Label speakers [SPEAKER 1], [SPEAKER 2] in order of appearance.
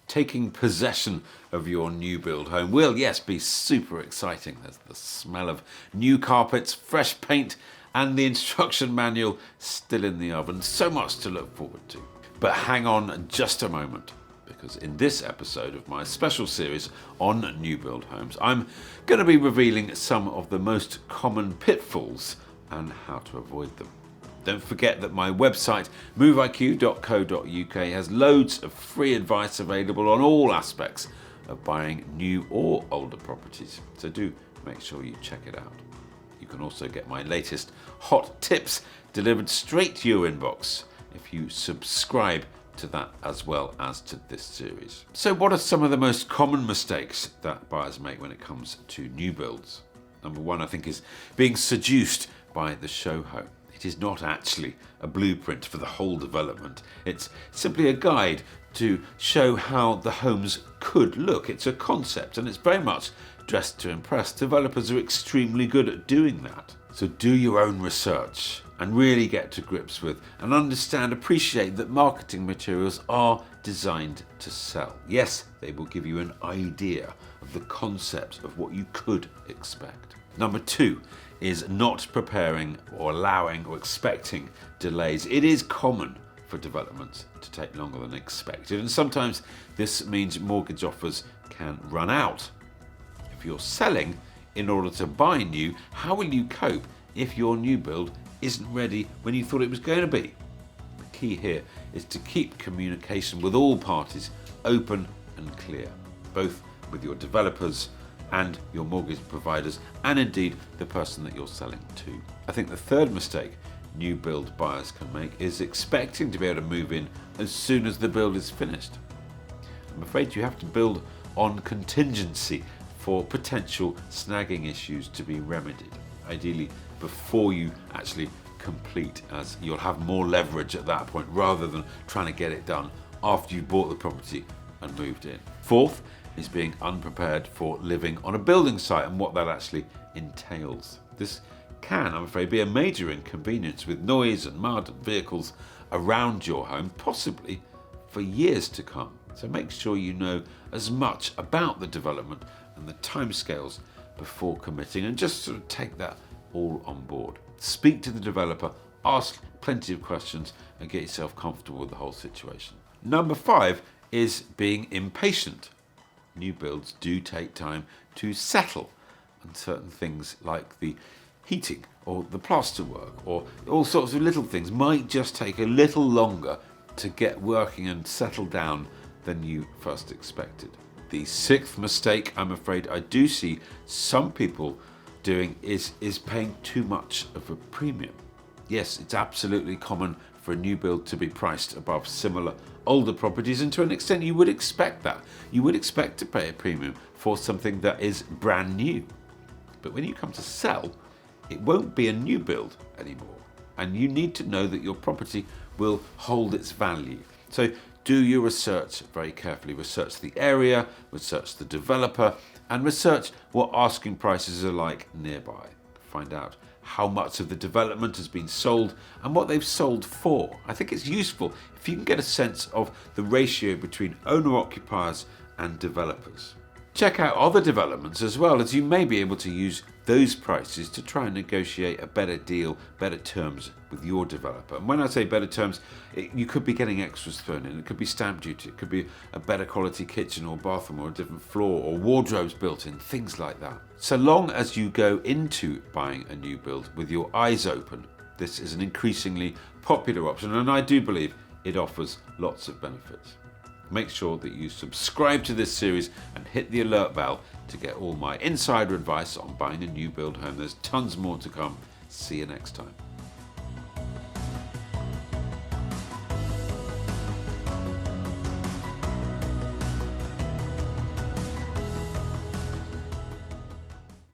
[SPEAKER 1] taking possession of your new build home will, yes, be super exciting. There's the smell of new carpets, fresh paint, and the instruction manual still in the oven. So much to look forward to. But hang on just a moment, because in this episode of my special series on new build homes, I'm going to be revealing some of the most common pitfalls and how to avoid them. Don't forget that my website, moveiq.co.uk, has loads of free advice available on all aspects of buying new or older properties. So do make sure you check it out. You can also get my latest hot tips delivered straight to your inbox if you subscribe to that as well as to this series. So what are some of the most common mistakes that buyers make when it comes to new builds? Number one, I think, is being seduced by the show home. It is not actually a blueprint for the whole development. It's simply a guide to show how the homes could look. It's a concept, and it's very much dressed to impress. Developers are extremely good at doing that. So do your own research and really get to grips with and appreciate that marketing materials are designed to sell. Yes, they will give you an idea of the concept of what you could expect. Number two is not preparing or allowing or expecting delays. It is common for developments to take longer than expected, and sometimes this means mortgage offers can run out. If you're selling in order to buy new, how will you cope if your new build isn't ready when you thought it was going to be? The key here is to keep communication with all parties open and clear, both with your developers and your mortgage providers, and indeed the person that you're selling to. I think the third mistake new build buyers can make is expecting to be able to move in as soon as the build is finished. I'm afraid you have to build on contingency for potential snagging issues to be remedied, ideally before you actually complete, as you'll have more leverage at that point rather than trying to get it done after you bought the property and moved in. Fourth is being unprepared for living on a building site and what that actually entails. This can, I'm afraid, be a major inconvenience with noise and mud and vehicles around your home, possibly for years to come. So make sure you know as much about the development and the timescales before committing, and just sort of take that all on board. Speak to the developer, ask plenty of questions, and get yourself comfortable with the whole situation. Number five is being impatient. New builds do take time to settle, and certain things like the heating or the plaster work or all sorts of little things might just take a little longer to get working and settle down than you first expected. The sixth mistake, I'm afraid I do see some people doing is paying too much of a premium. Yes, it's absolutely common for a new build to be priced above similar older properties, and to an extent you would expect that. You would expect to pay a premium for something that is brand new. But when you come to sell, it won't be a new build anymore, and you need to know that your property will hold its value. So do your research very carefully. Research the area, research the developer, and research what asking prices are like nearby. Find out how much of the development has been sold and what they've sold for. I think it's useful if you can get a sense of the ratio between owner-occupiers and developers. Check out other developments as well, as you may be able to use those prices to try and negotiate a better deal, better terms with your developer. And when I say better terms, you could be getting extras thrown in. It could be stamp duty, it could be a better quality kitchen or bathroom or a different floor or wardrobes built in, things like that. So long as you go into buying a new build with your eyes open, this is an increasingly popular option, and I do believe it offers lots of benefits. Make sure that you subscribe to this series and hit the alert bell to get all my insider advice on buying a new build home. There's tons more to come. See you next time.